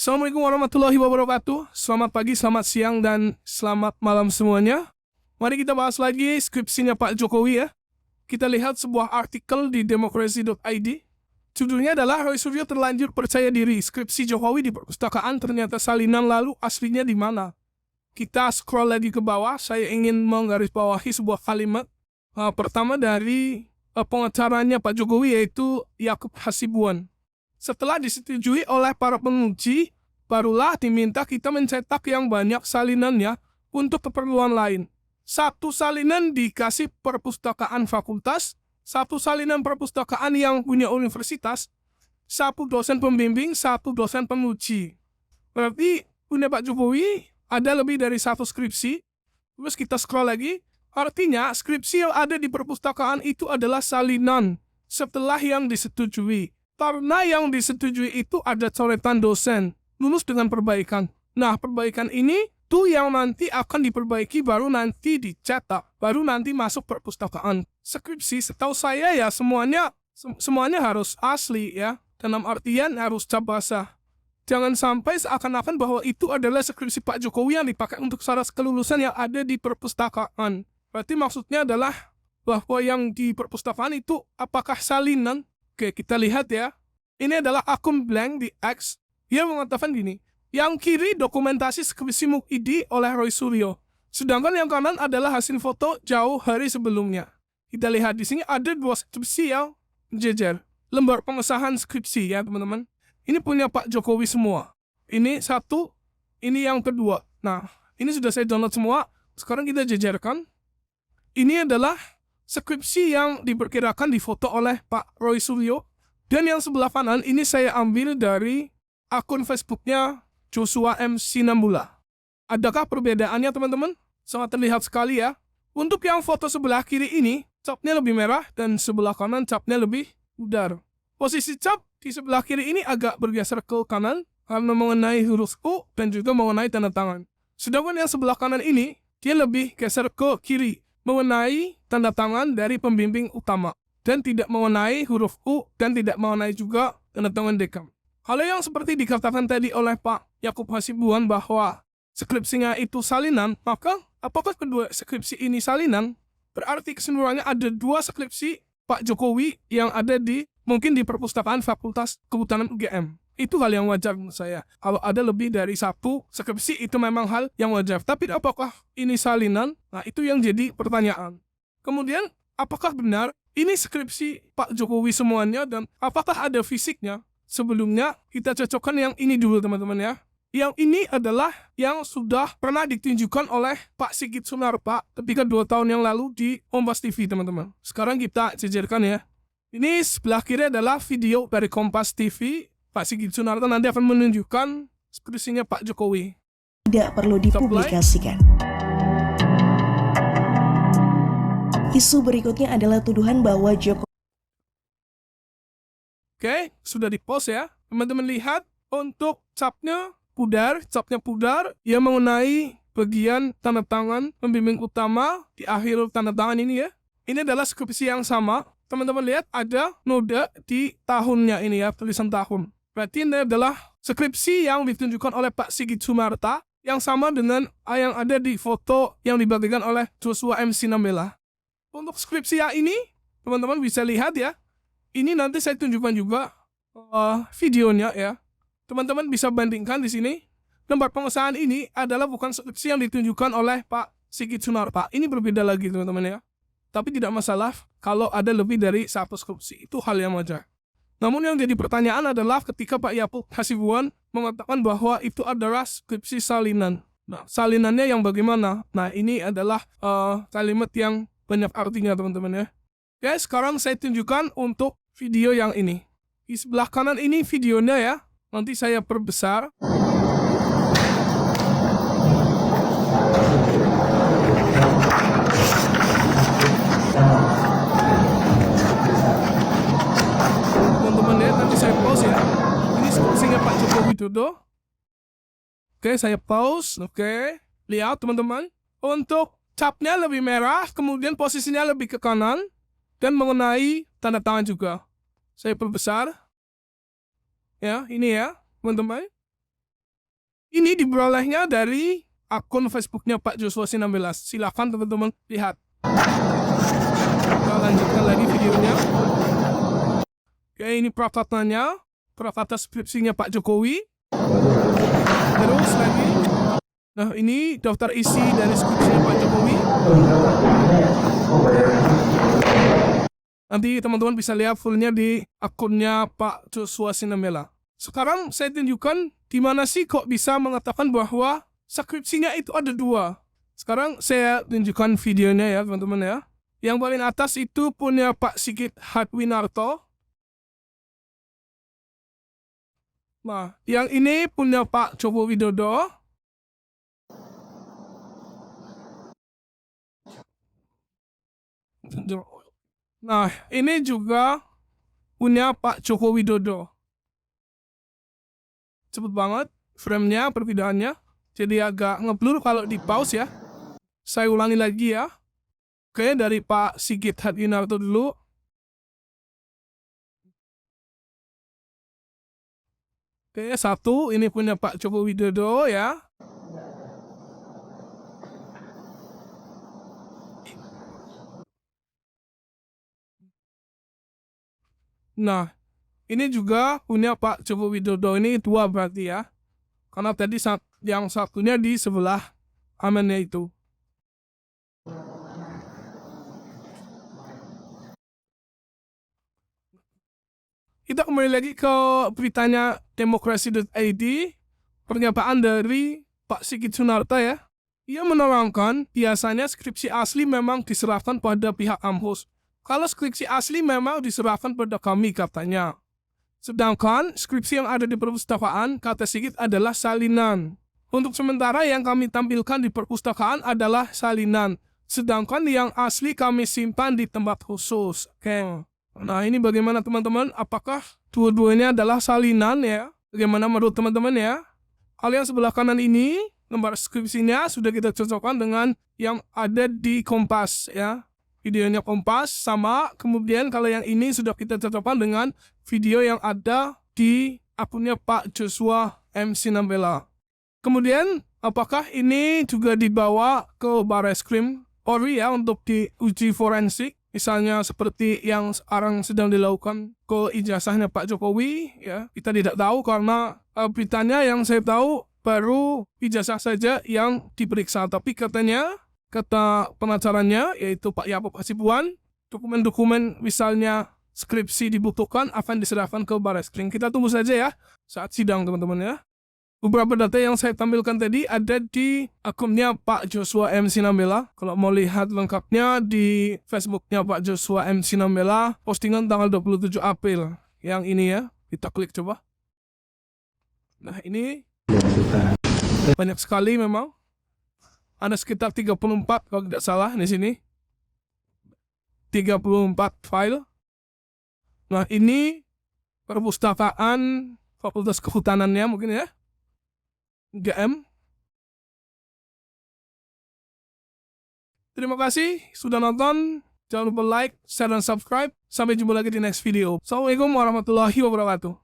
Assalamualaikum warahmatullahi wabarakatuh. Selamat pagi, selamat siang, dan selamat malam semuanya. Mari kita bahas lagi skripsinya Pak Jokowi ya. Kita lihat sebuah artikel di demokrasi.id. Judulnya adalah Roy Suryo terlanjur percaya diri. Skripsi Jokowi di perpustakaan ternyata salinan, lalu aslinya di mana? Kita scroll lagi ke bawah. Saya ingin menggarisbawahi sebuah kalimat. Pertama dari pengacaranya Pak Jokowi, yaitu Yakub Hasibuan. Setelah disetujui oleh para penguji, barulah diminta kita mencetak yang banyak salinannya untuk keperluan lain. Satu salinan dikasih perpustakaan fakultas, satu salinan perpustakaan yang punya universitas, satu dosen pembimbing, satu dosen penguji. Berarti punya Pak Jokowi ada lebih dari satu skripsi. Terus kita scroll lagi, artinya skripsi yang ada di perpustakaan itu adalah salinan setelah yang disetujui. Karena yang disetujui itu ada coretan dosen, lulus dengan perbaikan. Nah, perbaikan ini tuh yang nanti akan diperbaiki, baru nanti dicetak, baru nanti masuk perpustakaan. Skripsi setahu saya ya semuanya harus asli ya, dalam artian harus cap basah. Jangan sampai seakan-akan bahwa itu adalah skripsi Pak Jokowi yang dipakai untuk syarat kelulusan yang ada di perpustakaan. Berarti maksudnya adalah bahwa yang di perpustakaan itu apakah salinan? Oke, kita lihat ya. Ini adalah akun blank di X. Dia mengatakan gini, yang kiri dokumentasi skripsi Mukidi oleh Roy Suryo. Sedangkan yang kanan adalah hasil foto jauh hari sebelumnya. Kita lihat di sini ada dua skripsi yang jejer. Lembar pengesahan skripsi ya teman-teman. Ini punya Pak Jokowi semua. Ini satu, ini yang kedua. Nah, ini sudah saya download semua. Sekarang kita jejerkan. Ini adalah skripsi yang diperkirakan difoto oleh Pak Roy Suryo. Dan yang sebelah kanan ini saya ambil dari akun Facebooknya Joshua M. Sinambula. Adakah perbedaannya teman-teman? Sangat terlihat sekali ya. Untuk yang foto sebelah kiri ini, capnya lebih merah dan sebelah kanan capnya lebih pudar. Posisi cap di sebelah kiri ini agak bergeser ke kanan karena mengenai huruf U dan juga mengenai tanda tangan. Sedangkan yang sebelah kanan ini, dia lebih geser ke kiri, mengenai tanda tangan dari pembimbing utama, dan tidak mengenai huruf U dan tidak mengenai juga tanda tangan dekam. Kalau yang seperti dikatakan tadi oleh Pak Yakub Hasibuan bahwa skripsinya itu salinan, maka apakah kedua skripsi ini salinan? Berarti keseluruhannya ada dua skripsi Pak Jokowi yang ada mungkin di perpustakaan Fakultas Kehutanan UGM. Itu hal yang wajar menurut saya. Kalau ada lebih dari satu skripsi itu memang hal yang wajar. Tapi apakah ini salinan? Nah, itu yang jadi pertanyaan. Kemudian, apakah benar ini skripsi Pak Jokowi semuanya dan apakah ada fisiknya? Sebelumnya, kita cocokkan yang ini dulu teman-teman ya. Yang ini adalah yang sudah pernah ditunjukkan oleh Pak Sigit Sunarta ketika 2 tahun yang lalu di Kompas TV teman-teman. Sekarang kita jejerkan ya. Ini sebelah kiri adalah video dari Kompas TV. Pak Sigit Sunarta nanti akan menunjukkan skripsinya Pak Jokowi. Tidak perlu dipublikasikan. Isu berikutnya adalah tuduhan bahwa Jokowi. Oke, sudah di-post ya. Teman-teman lihat untuk capnya pudar, yang mengenai bagian tanda tangan pembimbing utama di akhir tanda tangan ini ya. Ini adalah skripsi yang sama. Teman-teman lihat ada noda di tahunnya ini ya, tulisan tahun. Berarti ini adalah skripsi yang ditunjukkan oleh Pak Sigit Sunarta yang sama dengan yang ada di foto yang dibagikan oleh Joshua M. Sinambula. Untuk skripsi yang ini, teman-teman bisa lihat ya. Ini nanti saya tunjukkan juga videonya ya. Teman-teman bisa bandingkan di sini. Lembar pengesahan ini adalah bukan skripsi yang ditunjukkan oleh Pak Sigit Sunarta. Ini berbeda lagi teman-teman ya. Tapi tidak masalah kalau ada lebih dari satu skripsi. Itu hal yang wajar. Namun yang jadi pertanyaan adalah ketika Pak Yakub Hasibuan mengatakan bahwa itu adalah skripsi salinan. Nah, salinannya yang bagaimana? Nah, ini adalah kalimat yang banyak artinya teman-teman ya. Oke, sekarang saya tunjukkan untuk video yang ini. Di sebelah kanan ini videonya ya. Nanti saya perbesar. Teman-teman lihat, nanti saya pause ya. Ini skripsinya Pak Joko Widodo. Oke, saya pause. Oke, lihat teman-teman. Untuk capnya lebih merah, kemudian posisinya lebih ke kanan, dan mengenai tanda tangan juga. Saya perbesar. Ya, ini ya, teman-teman. Ini diperolehnya dari akun Facebooknya Pak Joshua 19. Silakan teman-teman lihat. Kita lanjutkan lagi videonya. Oke, ini prakatannya, prakata skripsinya Pak Jokowi. Terus lagi. Nah, ini daftar isi dari skripsinya Pak Jokowi. Nanti teman-teman bisa lihat fullnya di akunnya Pak Joshua 19. Sekarang saya tunjukkan di mana sih kok bisa mengatakan bahwa skripsinya itu ada dua. Sekarang saya tunjukkan videonya ya teman-teman ya. Yang paling atas itu punya Pak Sigit Hadwinarto. Nah, yang ini punya Pak Joko Widodo. Nah, ini juga punya Pak Joko Widodo. Cepet banget frame-nya, perbedaannya. Jadi agak ngeblur kalau di pause ya. Saya ulangi lagi ya. Oke, dari Pak Sigit Hadwinarto dulu. Oke, satu, ini punya Pak Joko Widodo ya. Nah, ini juga punya Pak Joko Widodo, ini dua berarti ya. Karena tadi yang satunya di sebelah amennya itu. Kita kembali lagi ke beritanya demokrasi.id. Pernyataan dari Pak Sigit Sunarta ya. Ia menerangkan biasanya skripsi asli memang diserahkan pada pihak kampus. Kalau skripsi asli memang diserahkan pada kami katanya. Sedangkan skripsi yang ada di perpustakaan, kata Sigit, adalah salinan. Untuk sementara yang kami tampilkan di perpustakaan adalah salinan. Sedangkan yang asli kami simpan di tempat khusus. Oke. Nah, ini bagaimana teman-teman? Apakah dua-duanya adalah salinan ya? Bagaimana menurut teman-teman ya? Hal yang sebelah kanan ini, lembar skripsinya sudah kita cocokkan dengan yang ada di Kompas ya. Videonya Kompas sama, kemudian kalau yang ini sudah kita cocokkan dengan video yang ada di akunnya Pak Joshua M. Sinambela. Kemudian, apakah ini juga dibawa ke Barreskrim Polri ya untuk diuji forensik? Misalnya seperti yang sekarang sedang dilakukan ke ijazahnya Pak Jokowi, ya kita tidak tahu karena beritanya yang saya tahu baru ijazah saja yang diperiksa. Tapi katanya, kata pengacaranya yaitu Pak Yaakob Hasibuan, dokumen-dokumen misalnya skripsi dibutuhkan akan diserahkan ke Barreskrim. Kita tunggu saja ya saat sidang teman-teman ya. Beberapa data yang saya tampilkan tadi ada di akunnya Pak Joshua M. Sinambela. Kalau mau lihat lengkapnya di Facebooknya Pak Joshua M. Sinambela, postingan tanggal 27 April. Yang ini ya, kita klik coba. Nah ini banyak sekali memang. Ada sekitar 34 kalau tidak salah di sini. 34 file. Nah ini perpustakaan Fakultas Kehutanannya mungkin ya. GM. Terima kasih sudah nonton. Jangan lupa like, share, dan subscribe. Sampai jumpa lagi di next video. Assalamualaikum warahmatullahi wabarakatuh.